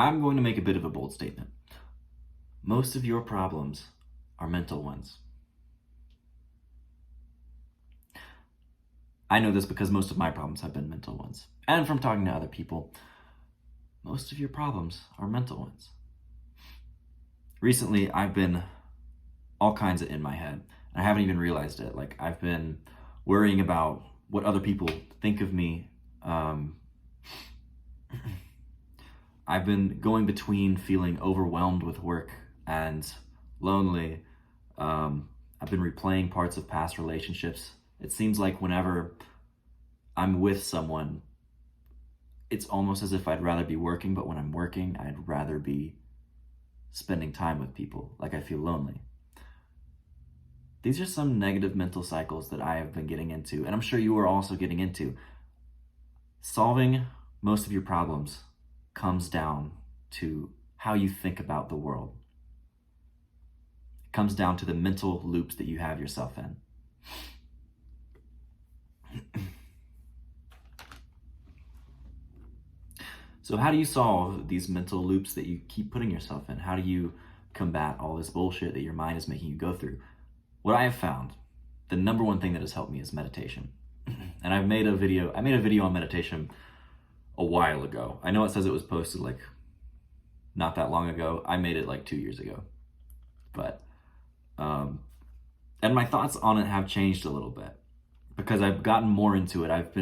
I'm going to make a bit of a bold statement. Most of your problems are mental ones. I know this because most of my problems have been mental ones. And from talking to other people, most of your problems are mental ones. Recently, I've been all kinds of in my head. I haven't even realized it. Like, I've been worrying about what other people think of me. I've been going between feeling overwhelmed with work and lonely. I've been replaying parts of past relationships. It seems like whenever I'm with someone, it's almost as if I'd rather be working, but when I'm working, I'd rather be spending time with people. Like, I feel lonely. These are some negative mental cycles that I have been getting into, and I'm sure you are also getting into. Solving most of your problems comes down to how you think about the world. It comes down to the mental loops that you have yourself in. So how do you solve these mental loops that you keep putting yourself in? How do you combat all this bullshit that your mind is making you go through? What I have found, the number one thing that has helped me is meditation. And I made a video on meditation a while ago. I know it says it was posted like not that long ago. I made it like 2 years ago. But and my thoughts on it have changed a little bit because I've gotten more into it. I've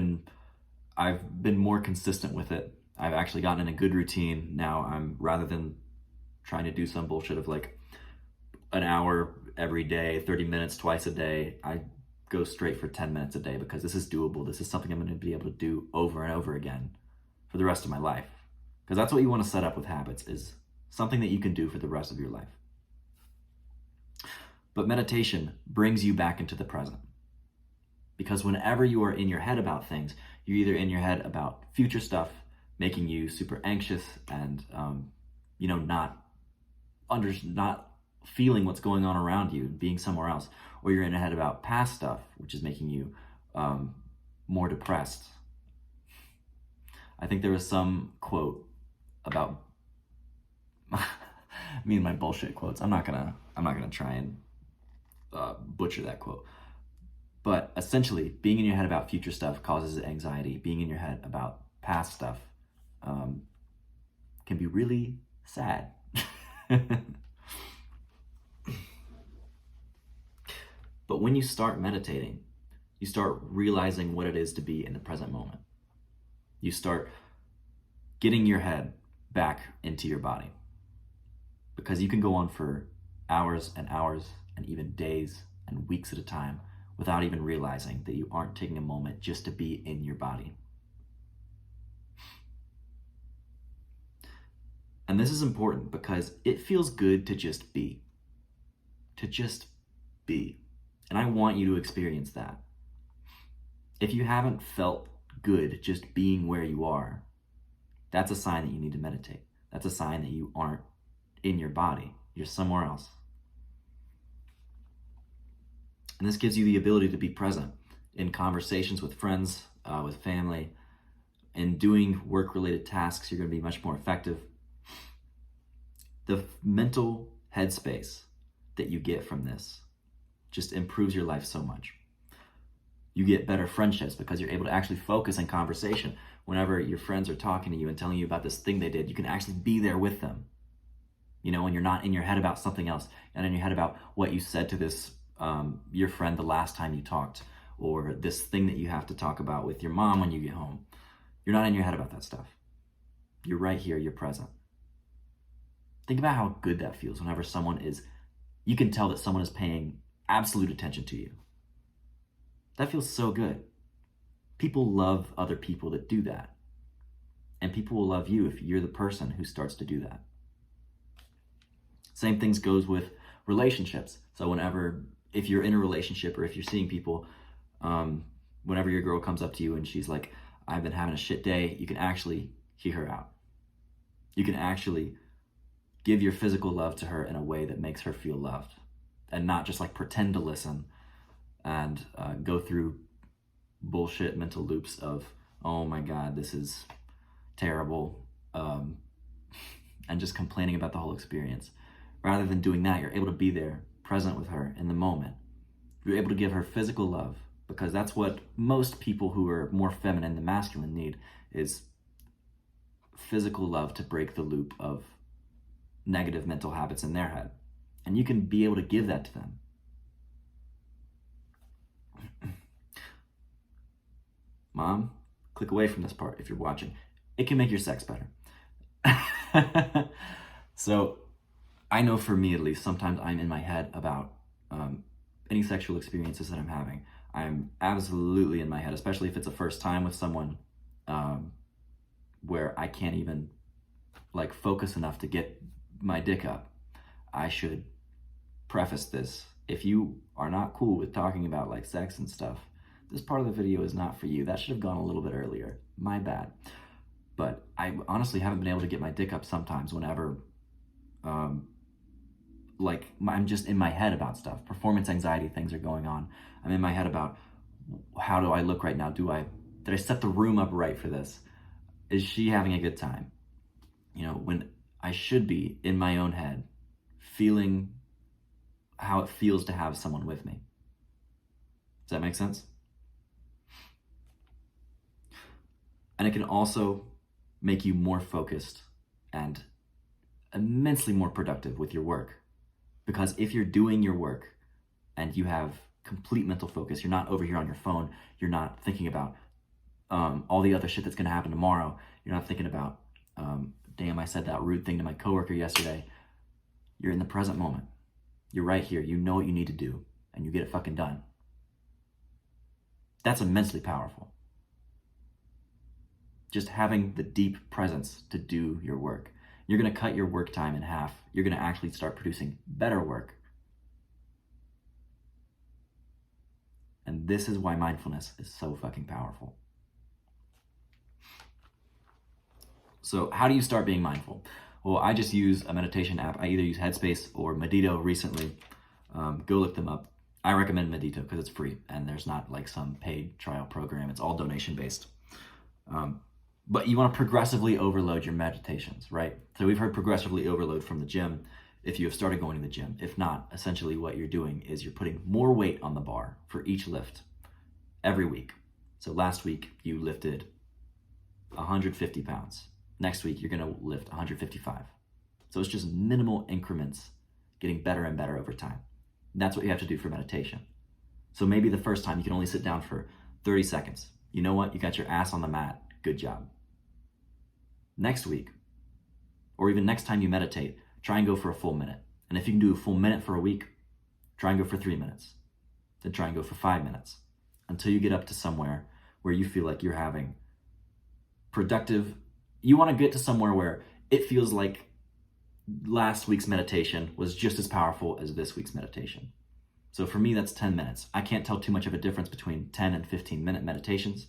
been more consistent with it. I've actually gotten in a good routine now. I'm rather than trying to do some bullshit of like an hour every day, 30 minutes twice a day, I go straight for 10 minutes a day because this is doable. This is something I'm going to be able to do over and over again for the rest of my life. Because that's what you want to set up with habits, is something that you can do for the rest of your life. But meditation brings you back into the present. Because whenever you are in your head about things, you're either in your head about future stuff, making you super anxious and, not feeling what's going on around you, being somewhere else, or you're in your head about past stuff, which is making you more depressed. I think there was some quote about me and my bullshit quotes. I'm not gonna try and butcher that quote. But essentially, being in your head about future stuff causes anxiety. Being in your head about past stuff can be really sad. But when you start meditating, you start realizing what it is to be in the present moment. You start getting your head back into your body. Because you can go on for hours and hours and even days and weeks at a time without even realizing that you aren't taking a moment just to be in your body. And this is important because it feels good to just be. To just be. And I want you to experience that. If you haven't felt good just being where you are, that's a sign that you need to meditate. That's a sign that you aren't in your body. You're somewhere else. And this gives you the ability to be present in conversations with friends, with family, in doing work-related tasks. You're going to be much more effective. The mental headspace that you get from this just improves your life so much. You get better friendships because you're able to actually focus in conversation. Whenever your friends are talking to you and telling you about this thing they did, you can actually be there with them. And you're not in your head about something else, and in your head about what you said to this your friend the last time you talked, or this thing that you have to talk about with your mom when you get home. You're not in your head about that stuff. You're right here, you're present. Think about how good that feels whenever you can tell that someone is paying absolute attention to you. That feels so good. People love other people that do that. And people will love you if you're the person who starts to do that. Same things goes with relationships. So if you're in a relationship or if you're seeing people, whenever your girl comes up to you and she's like, I've been having a shit day, you can actually hear her out. You can actually give your physical love to her in a way that makes her feel loved, and not just like pretend to listen and go through bullshit mental loops of, oh my God, this is terrible. and just complaining about the whole experience. Rather than doing that, you're able to be there, present with her in the moment. You're able to give her physical love, because that's what most people who are more feminine than masculine need, is physical love to break the loop of negative mental habits in their head. And you can be able to give that to them. Mom, click away from this part if you're watching. It can make your sex better. So I know for me at least, sometimes I'm in my head about any sexual experiences that I'm having. I'm absolutely in my head, especially if it's a first time with someone where I can't even like focus enough to get my dick up. I should preface this. If you are not cool with talking about like sex and stuff, this part of the video is not for you. That should have gone a little bit earlier. My bad. But I honestly haven't been able to get my dick up sometimes whenever like I'm just in my head about stuff. Performance anxiety things are going on. I'm in my head about, how do I look right now? Did I set the room up right for this? Is she having a good time? You know, when I should be in my own head, feeling how it feels to have someone with me. Does that make sense? And it can also make you more focused and immensely more productive with your work. Because if you're doing your work and you have complete mental focus, you're not over here on your phone, you're not thinking about all the other shit that's gonna happen tomorrow, you're not thinking about, damn, I said that rude thing to my coworker yesterday. You're in the present moment. You're right here, you know what you need to do, and you get it fucking done. That's immensely powerful. Just having the deep presence to do your work. You're gonna cut your work time in half. You're gonna actually start producing better work. And this is why mindfulness is so fucking powerful. So how do you start being mindful? Well, I just use a meditation app. I either use Headspace or Medito recently. Go look them up. I recommend Medito because it's free and there's not like some paid trial program. It's all donation based. But you want to progressively overload your meditations, right? So we've heard progressively overload from the gym if you have started going to the gym. If not, essentially what you're doing is you're putting more weight on the bar for each lift every week. So last week you lifted 150 pounds. Next week you're going to lift 155. So it's just minimal increments, getting better and better over time. And that's what you have to do for meditation. So maybe the first time you can only sit down for 30 seconds. You know what? You got your ass on the mat. Good job. Next week, or even next time you meditate, try and go for a full minute. And if you can do a full minute for a week, try and go for 3 minutes. Then try and go for 5 minutes until you get up to somewhere where you feel like you're having productive. You want to get to somewhere where it feels like last week's meditation was just as powerful as this week's meditation. So for me, that's 10 minutes. I can't tell too much of a difference between 10 and 15 minute meditations.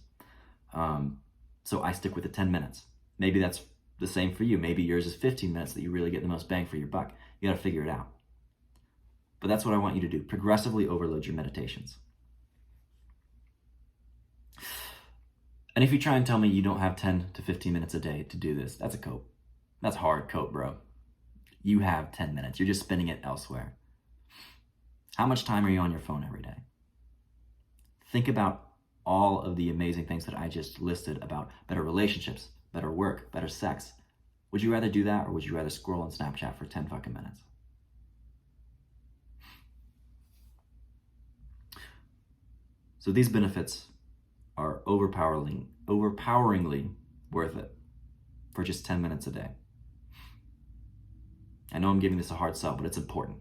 So I stick with the 10 minutes. Maybe that's the same for you. Maybe yours is 15 minutes that you really get the most bang for your buck. You got to figure it out. But that's what I want you to do. Progressively overload your meditations. And if you try and tell me you don't have 10 to 15 minutes a day to do this, that's a cope. That's hard cope, bro. You have 10 minutes. You're just spending it elsewhere. How much time are you on your phone every day? Think about all of the amazing things that I just listed about better relationships, better work, better sex. Would you rather do that, or would you rather scroll on Snapchat for 10 fucking minutes? So these benefits are overpoweringly worth it for just 10 minutes a day. I know I'm giving this a hard sell, but it's important.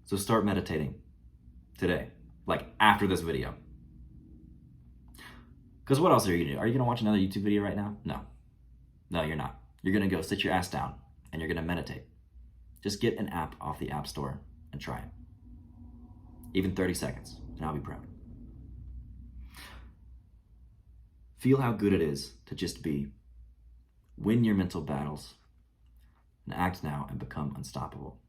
So start meditating today, like after this video. Because what else are you gonna do? Are you gonna watch another YouTube video right now? No, you're not. You're gonna go sit your ass down and you're gonna meditate. Just get an app off the App Store and try it. Even 30 seconds, and I'll be proud. Feel how good it is to just be. Win your mental battles and act now and become unstoppable.